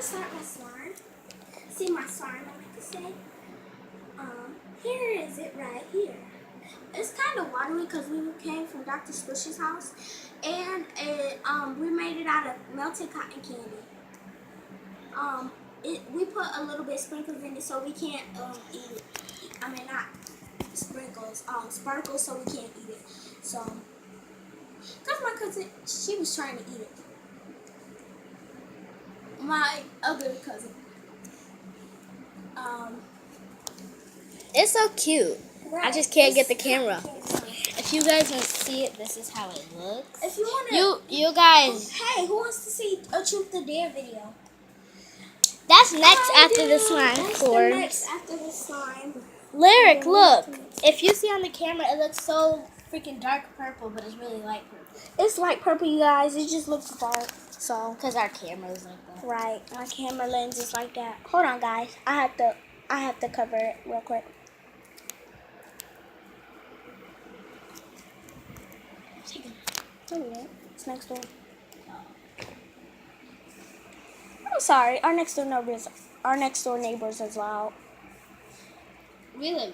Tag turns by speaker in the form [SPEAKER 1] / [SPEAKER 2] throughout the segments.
[SPEAKER 1] start my slime. See my slime, I like to say. Here is it right here. It's kind of watery because we came from Dr. Squish's house, and we made it out of melted cotton candy. We put a little bit sprinkles in it so we can't eat it. I mean, not sprinkles, sparkles, so we can't eat it. So, because my cousin, she was trying to eat it. My other cousin.
[SPEAKER 2] It's so cute.
[SPEAKER 1] Right.
[SPEAKER 2] I just can't get the camera. If you guys want to see it, this is how it looks.
[SPEAKER 1] If you want to,
[SPEAKER 2] you guys.
[SPEAKER 1] Hey, who wants to see a Truth or Dare video?
[SPEAKER 2] That's next after the slime
[SPEAKER 1] That's
[SPEAKER 2] forms.
[SPEAKER 1] the next after the slime.
[SPEAKER 2] Lyric, look. If you see on the camera, it looks so freaking dark purple, but it's really light purple.
[SPEAKER 1] It's light purple, you guys. It just looks dark. So,
[SPEAKER 2] Because our camera is like that.
[SPEAKER 1] right, my camera lens is like that. Hold on, guys. I have to cover it real quick. Oh yeah, it's next door. I'm sorry. Our next door neighbors is loud.
[SPEAKER 2] Really?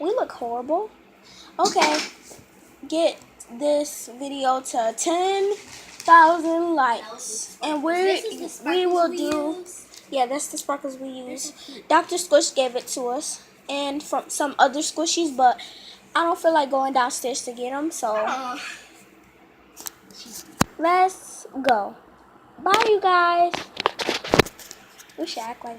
[SPEAKER 1] We look horrible. Okay, get this video to 10,000 likes, and we will do. Yeah, that's the sparkles we use. Dr. Squish gave it to us, and from some other squishies, but I don't feel like going downstairs to get them, so let's go. Bye, you guys. We should act like